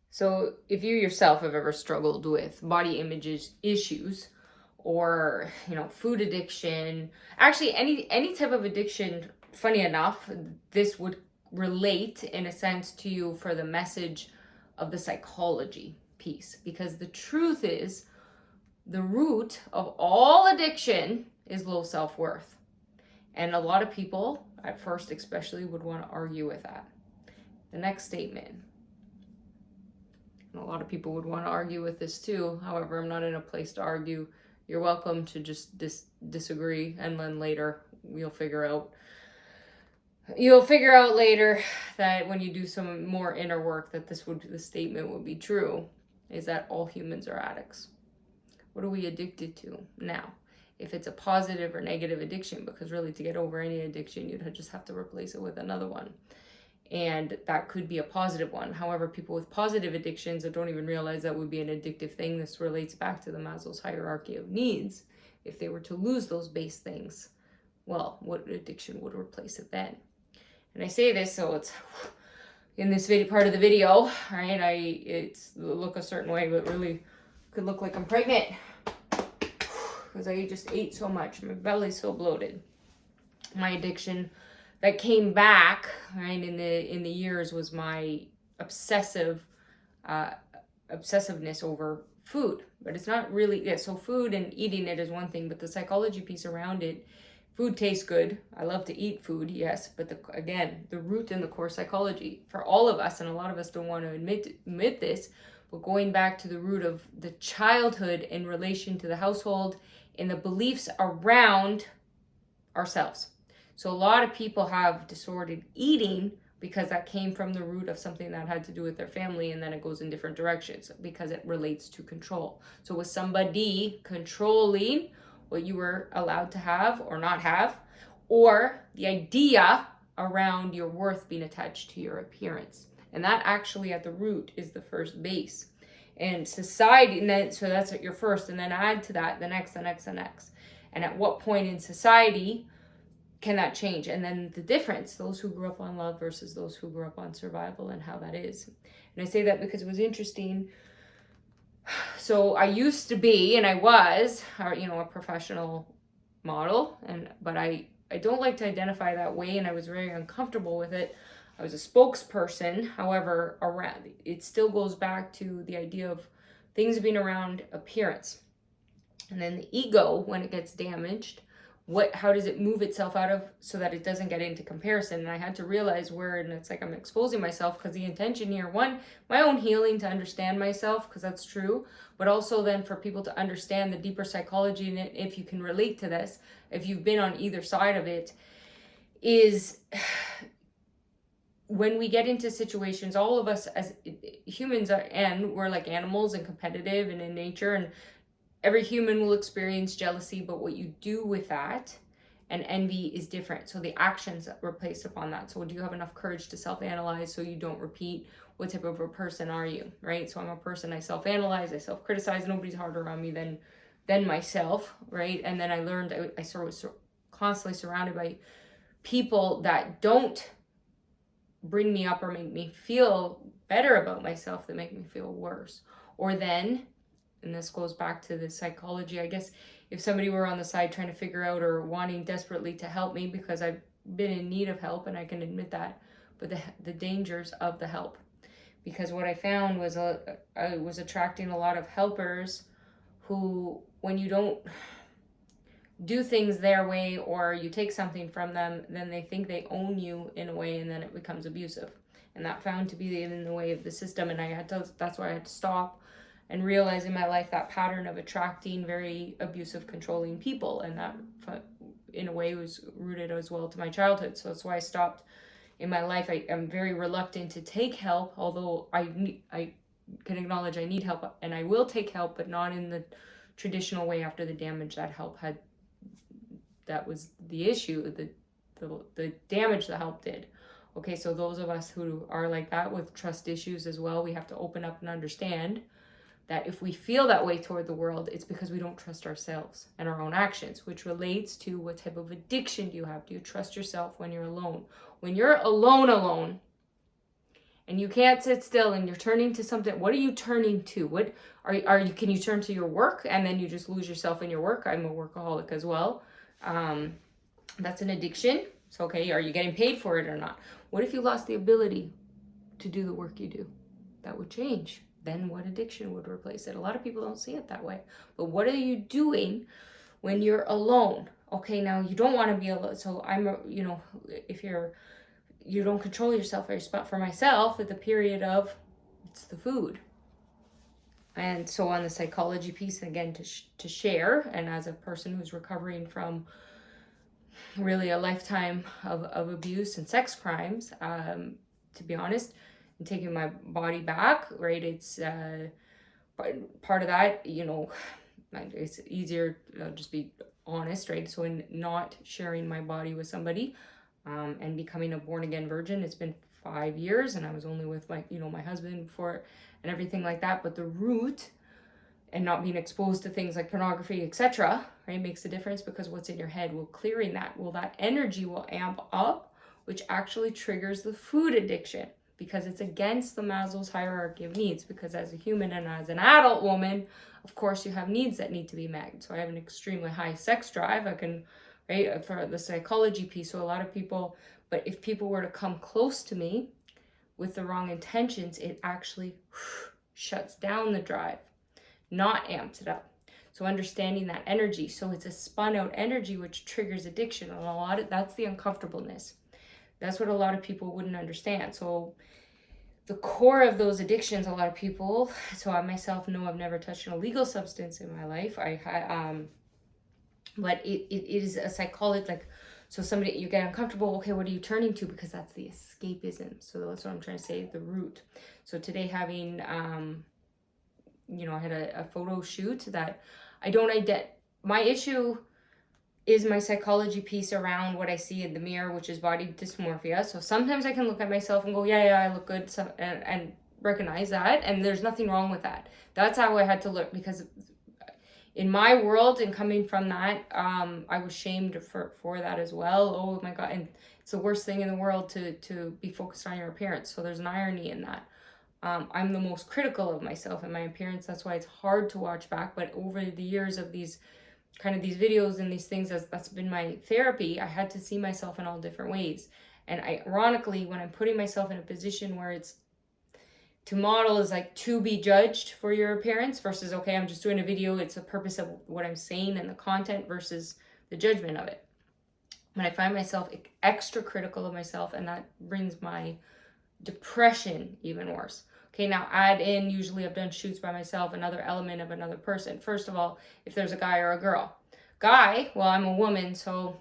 So if you yourself have ever struggled with body image issues, or food addiction, actually any type of addiction, funny enough, this would relate in a sense to you for the message of the psychology piece, because the truth is the root of all addiction is low self-worth. And a lot of people at first especially would want to argue with that. The next statement, and a lot of people would want to argue with this too. However, I'm not in a place to argue. You're welcome to just disagree, and then later you'll figure out later that when you do some more inner work that this statement would be true, is that all humans are addicts. What are we addicted to now? If it's a positive or negative addiction, because really to get over any addiction, you'd just have to replace it with another one. And that could be a positive one. However, people with positive addictions that don't even realize that would be an addictive thing, this relates back to the Maslow's hierarchy of needs. If they were to lose those base things, well, what addiction would replace it then? And I say this so it's in this part of the video, right? It's look a certain way, but really could look like I'm pregnant because I just ate so much. My belly's so bloated. My addiction that came back, right, in the years was my obsessiveness over food. But it's not really, yeah, so food and eating it is one thing, but the psychology piece around it, food tastes good. I love to eat food, yes, but again, the root and the core psychology for all of us, and a lot of us don't want to admit this, but going back to the root of the childhood in relation to the household and the beliefs around ourselves. So a lot of people have disordered eating because that came from the root of something that had to do with their family, and then it goes in different directions because it relates to control. So was somebody controlling what you were allowed to have or not have, or the idea around your worth being attached to your appearance? And that actually at the root is the first base. And society, and then, so that's at your first, and then add to that the next. And at what point in society can that change? And then the difference, those who grew up on love versus those who grew up on survival, and how that is. And I say that because it was interesting. So I used to be, and I was, a professional model, but I don't like to identify that way, and I was very uncomfortable with it. I was a spokesperson. However, it still goes back to the idea of things being around appearance. And then the ego, when it gets damaged, how does it move itself out of, so that it doesn't get into comparison? And I had to realize where, and it's like I'm exposing myself, because the intention here, one, my own healing, to understand myself, because that's true, but also then for people to understand the deeper psychology in it, if you can relate to this, if you've been on either side of it, is when we get into situations, all of us as humans we're like animals and competitive and in nature, and every human will experience jealousy, but what you do with that and envy is different. So the actions that were placed upon that. So do you have enough courage to self-analyze so you don't repeat? What type of a person are you, right? So I'm a person, I self-analyze, I self-criticize. Nobody's harder on me than myself, right? And then I learned I was constantly surrounded by people that don't bring me up or make me feel better about myself, that make me feel worse. Or then, and this goes back to the psychology, I guess, if somebody were on the side trying to figure out or wanting desperately to help me, because I've been in need of help and I can admit that, but the dangers of the help. Because what I found was I was attracting a lot of helpers who, when you don't do things their way or you take something from them, then they think they own you in a way, and then it becomes abusive. And that found to be in the way of the system, and that's why I had to stop and realize in my life that pattern of attracting very abusive, controlling people, and that in a way was rooted as well to my childhood. So that's why I stopped in my life. I am very reluctant to take help, although I can acknowledge I need help, and I will take help, but not in the traditional way after the damage that help had. That was the issue, the damage the help did. Okay, so those of us who are like that with trust issues as well, we have to open up and understand that if we feel that way toward the world, it's because we don't trust ourselves and our own actions, which relates to what type of addiction do you have? Do you trust yourself when you're alone? When you're alone, and you can't sit still and you're turning to something, what are you turning to? What are you, can you turn to your work and then you just lose yourself in your work? I'm a workaholic as well. That's an addiction. So, okay, are you getting paid for it or not? What if you lost the ability to do the work you do? That would change. Then what addiction would replace it? A lot of people don't see it that way. But what are you doing when you're alone? Okay, now you don't want to be alone. So if you don't control yourself, for myself, at the period of, it's the food. And so on the psychology piece, again, to share, and as a person who's recovering from really a lifetime of abuse and sex crimes, to be honest, and taking my body back, right? It's part of that, it's easier to just be honest, right? So in not sharing my body with somebody, and becoming a born again virgin, it's been 5 years, and I was only with my husband before and everything like that. But the root, and not being exposed to things like pornography, etc., right, makes a difference, because what's in your head will clearing that. Well, that energy will amp up, which actually triggers the food addiction, because it's against the Maslow's hierarchy of needs. Because as a human and as an adult woman, of course, you have needs that need to be met. So I have an extremely high sex drive. I can, right, for the psychology piece. So a lot of people, but if people were to come close to me with the wrong intentions, it actually shuts down the drive, not amps it up. So understanding that energy. So it's a spun out energy, which triggers addiction. And that's the uncomfortableness. That's what a lot of people wouldn't understand. So the core of those addictions, a lot of people, so I myself know I've never touched an illegal substance in my life. But it is a psychology, like, so somebody, you get uncomfortable, okay, what are you turning to? Because that's the escapism. So that's what I'm trying to say, the root. So today having, I had a photo shoot that I don't my issue is my psychology piece around what I see in the mirror, which is body dysmorphia. So sometimes I can look at myself and go, yeah, I look good, so, and recognize that, and there's nothing wrong with that. That's how I had to look, because in my world and coming from that, I was shamed for that as well. Oh my God. And it's the worst thing in the world to be focused on your appearance. So there's an irony in that. I'm the most critical of myself and my appearance. That's why it's hard to watch back. But over the years of these videos and these things, that's been my therapy, I had to see myself in all different ways. And ironically, when I'm putting myself in a position where it's to model is like to be judged for your appearance versus, okay, I'm just doing a video, it's the purpose of what I'm saying and the content versus the judgment of it. When I find myself extra critical of myself, and that brings my depression even worse. Okay, now add in, usually I've done shoots by myself, another element of another person. First of all, if there's a guy or a girl. Guy, well, I'm a woman, so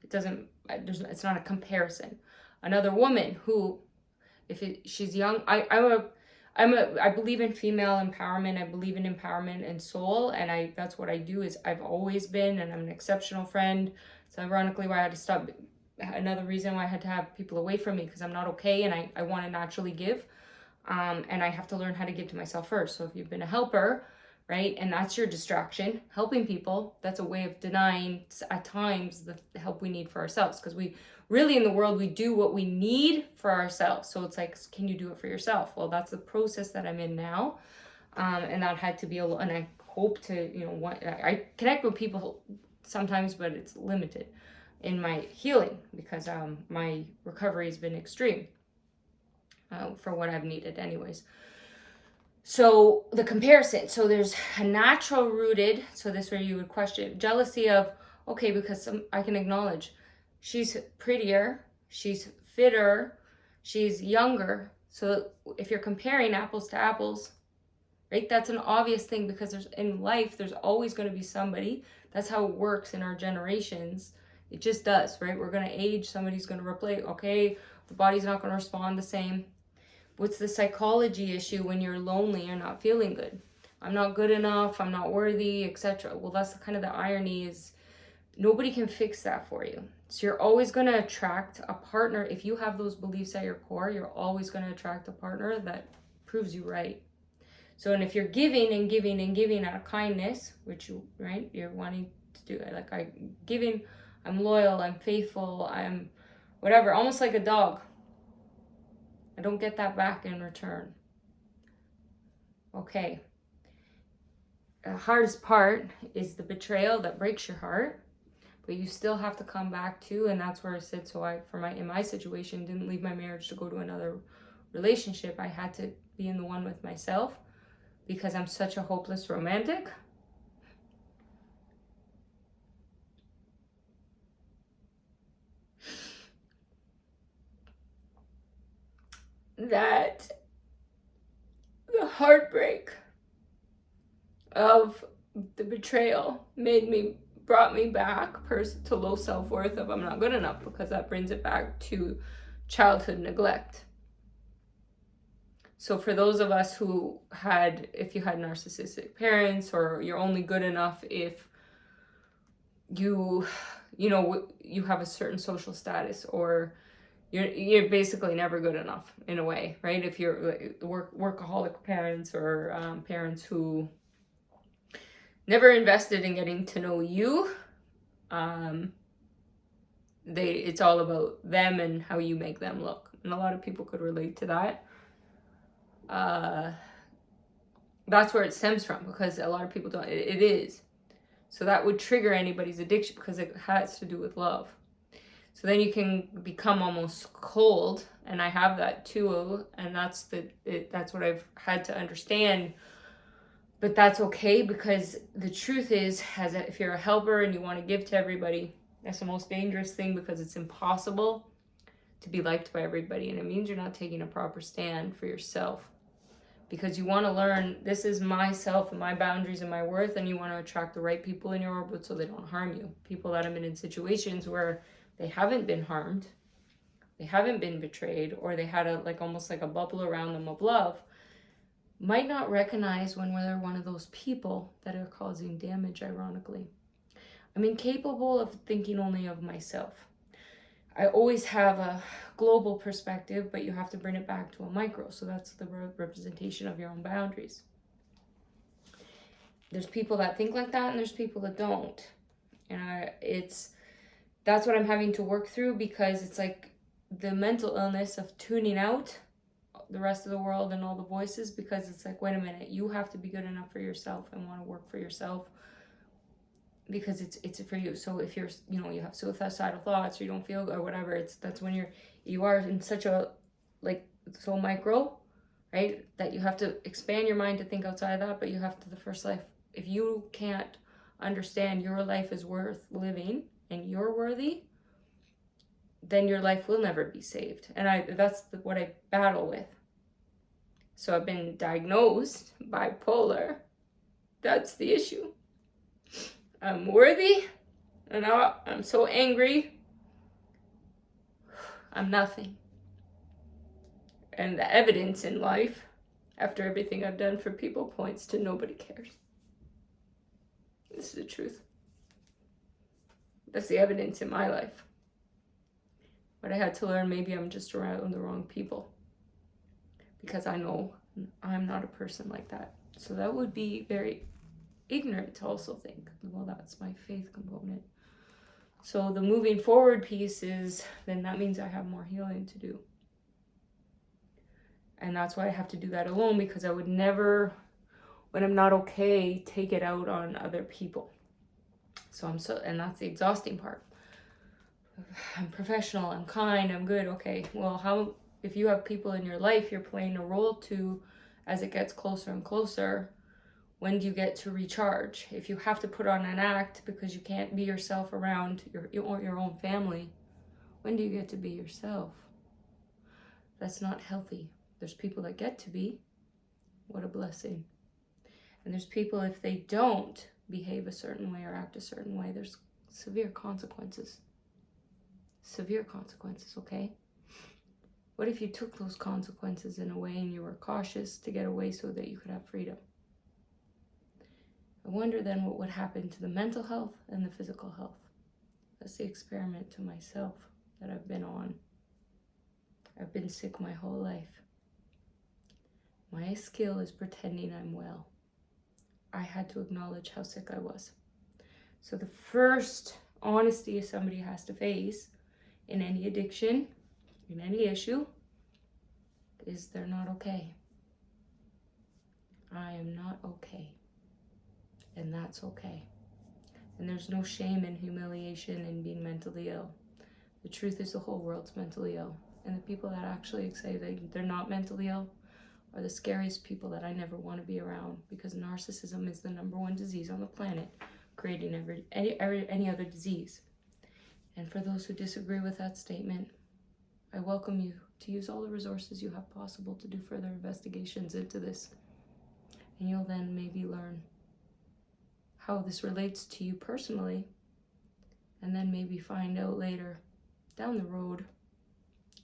it's not a comparison. Another woman who, she's young, I believe in female empowerment. I believe in empowerment and soul, and that's what I do. Is I've always been, and I'm an exceptional friend. So ironically, why I had to stop. Another reason why I had to have people away from me, because I'm not okay, and I want to naturally give, and I have to learn how to give to myself first. So if you've been a helper, right, and that's your distraction, helping people, that's a way of denying at times the help we need for ourselves, because we really, in the world, we do what we need for ourselves. So it's like, can you do it for yourself? Well, that's the process that I'm in now. And that had to be, and I hope to, I connect with people sometimes, but it's limited in my healing, because my recovery has been extreme for what I've needed anyways. So the comparison, so there's a natural rooted, so this where you would question jealousy of, okay, because I can acknowledge, she's prettier, she's fitter, she's younger. So if you're comparing apples to apples, right, that's an obvious thing, because in life, there's always going to be somebody. That's how it works in our generations. It just does, right? We're going to age, somebody's going to replace, okay, the body's not going to respond the same. What's the psychology issue when you're lonely, you're not feeling good? I'm not good enough, I'm not worthy, etc. Well, that's kind of the irony, is nobody can fix that for you. So you're always going to attract a partner. If you have those beliefs at your core, you're always going to attract a partner that proves you right. So, and if you're giving and giving and giving out of kindness, which you're wanting to do it, like I'm loyal, I'm faithful, I'm whatever, almost like a dog. I don't get that back in return. Okay. The hardest part is the betrayal that breaks your heart, but you still have to come back to, and that's where I said, so in my situation, didn't leave my marriage to go to another relationship. I had to be in the one with myself because I'm such a hopeless romantic. That the heartbreak of the betrayal brought me back to low self-worth of I'm not good enough, because that brings it back to childhood neglect. So for those of us if you had narcissistic parents, or you're only good enough if you have a certain social status, or you're basically never good enough in a way, right? If you're like workaholic parents, or parents who never invested in getting to know you, it's all about them and how you make them look, and a lot of people could relate to that. That's where it stems from, because a lot of people don't. It is. So that would trigger anybody's addiction, because it has to do with love. So then you can become almost cold, and I have that too, and that's what I've had to understand. But that's okay, because the truth is, if you're a helper and you want to give to everybody, that's the most dangerous thing, because it's impossible to be liked by everybody, and it means you're not taking a proper stand for yourself. Because you want to learn, this is myself and my boundaries and my worth, and you want to attract the right people in your orbit so they don't harm you. People that have been in situations where they haven't been harmed, they haven't been betrayed, or they had almost like a bubble around them of love, might not recognize when they're one of those people that are causing damage, ironically. I'm incapable of thinking only of myself. I always have a global perspective, but you have to bring it back to a micro. So that's the representation of your own boundaries. There's people that think like that, and there's people that don't. And that's what I'm having to work through, because it's like the mental illness of tuning out the rest of the world and all the voices, because it's like, wait a minute, you have to be good enough for yourself and want to work for yourself, because it's for you. So if you have suicidal thoughts, or you don't feel, or whatever, that's when you are in such a, so micro, right, that you have to expand your mind to think outside of that. But you have to, the first life, if you can't understand your life is worth living and you're worthy, then your life will never be saved. And that's what I battle with. So I've been diagnosed bipolar. That's the issue. I'm worthy, and now I'm so angry. I'm nothing. And the evidence in life, after everything I've done for people, points to nobody cares. This is the truth. That's the evidence in my life. But I had to learn, maybe I'm just around the wrong people, because I know I'm not a person like that. So that would be very ignorant to also think, well, that's my faith component. So the moving forward piece is, then that means I have more healing to do. And that's why I have to do that alone, because I would never, when I'm not okay, take it out on other people. And that's the exhausting part. I'm professional, I'm kind, I'm good. Okay, well, if you have people in your life you're playing a role to, as it gets closer and closer, when do you get to recharge? If you have to put on an act because you can't be yourself around your own family, when do you get to be yourself? That's not healthy. There's people that get to be. What a blessing. And there's people, if they don't behave a certain way or act a certain way, there's severe consequences. Severe consequences, okay? What if you took those consequences in a way and you were cautious to get away so that you could have freedom? I wonder then what would happen to the mental health and the physical health. That's the experiment to myself that I've been on. I've been sick my whole life. My skill is pretending I'm well. I had to acknowledge how sick I was. So the first honesty somebody has to face in any addiction, in any issue, is they're not okay. I am not okay. And that's okay. And there's no shame in humiliation and being mentally ill. The truth is the whole world's mentally ill. And the people that actually say they're not mentally ill are the scariest people that I never want to be around, because narcissism is the #1 disease on the planet, creating any other disease. And for those who disagree with that statement, I welcome you to use all the resources you have possible to do further investigations into this. And you'll then maybe learn how this relates to you personally, and then maybe find out later down the road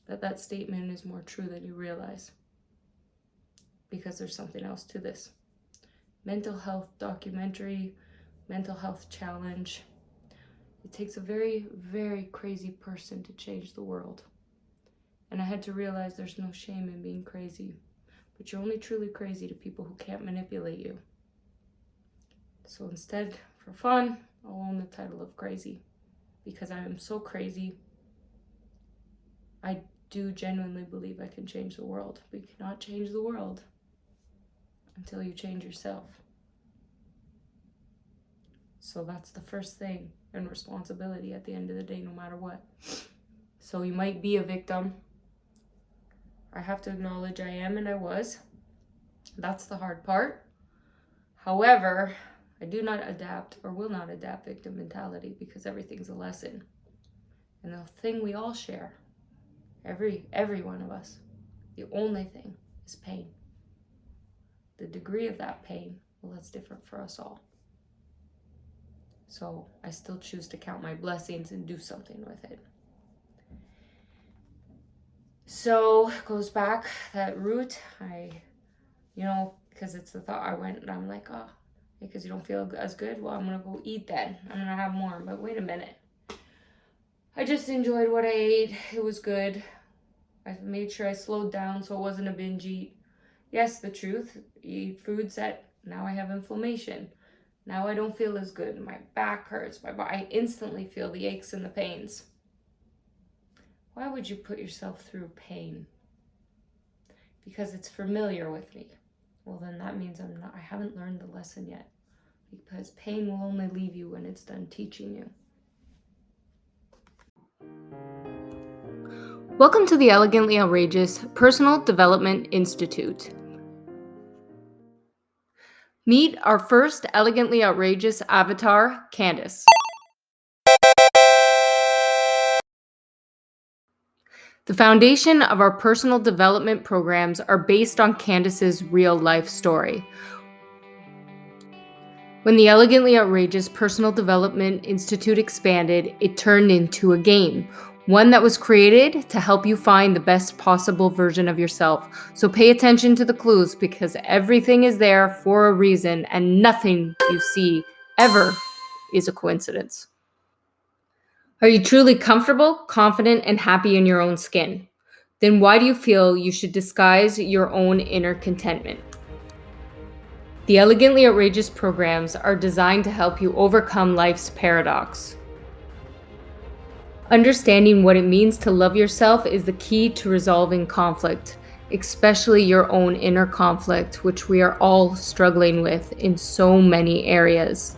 that statement is more true than you realize, because there's something else to this. Mental health documentary, mental health challenge. It takes a very, very crazy person to change the world. And I had to realize there's no shame in being crazy, but you're only truly crazy to people who can't manipulate you. So instead, for fun, I'll own the title of crazy, because I am so crazy. I do genuinely believe I can change the world, but you cannot change the world until you change yourself. So that's the first thing, and responsibility at the end of the day, no matter what. So you might be a victim. I have to acknowledge I am and I was. That's the hard part. However, I do not adapt or will not adapt victim mentality, because everything's a lesson. And the thing we all share, every one of us, the only thing is pain. The degree of that pain, well, that's different for us all. So I still choose to count my blessings and do something with it. So it goes back, that root, because it's the thought, I went and I'm like, oh, because you don't feel as good? Well, I'm going to go eat then. I'm going to have more. But wait a minute. I just enjoyed what I ate. It was good. I made sure I slowed down so it wasn't a binge eat. Yes, the truth, eat foods that now I have inflammation. Now I don't feel as good. My back hurts. I instantly feel the aches and the pains. Why would you put yourself through pain? Because it's familiar with me. Well, then that means I haven't learned the lesson yet. Because pain will only leave you when it's done teaching you. Welcome to the Elegantly Outrageous Personal Development Institute. Meet our first elegantly outrageous avatar, Candace. The foundation of our personal development programs are based on Candace's real life story. When the Elegantly Outrageous Personal Development Institute expanded, it turned into a game, one that was created to help you find the best possible version of yourself. So pay attention to the clues, because everything is there for a reason, and nothing you see ever is a coincidence. Are you truly comfortable, confident, and happy in your own skin? Then why do you feel you should disguise your own inner contentment? The Elegantly Outrageous programs are designed to help you overcome life's paradox. Understanding what it means to love yourself is the key to resolving conflict, especially your own inner conflict, which we are all struggling with in so many areas.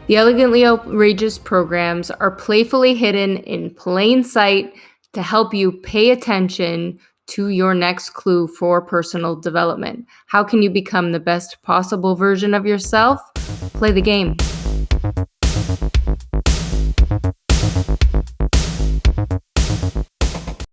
The Elegantly Outrageous programs are playfully hidden in plain sight to help you pay attention to your next clue for personal development. How can you become the best possible version of yourself? Play the game.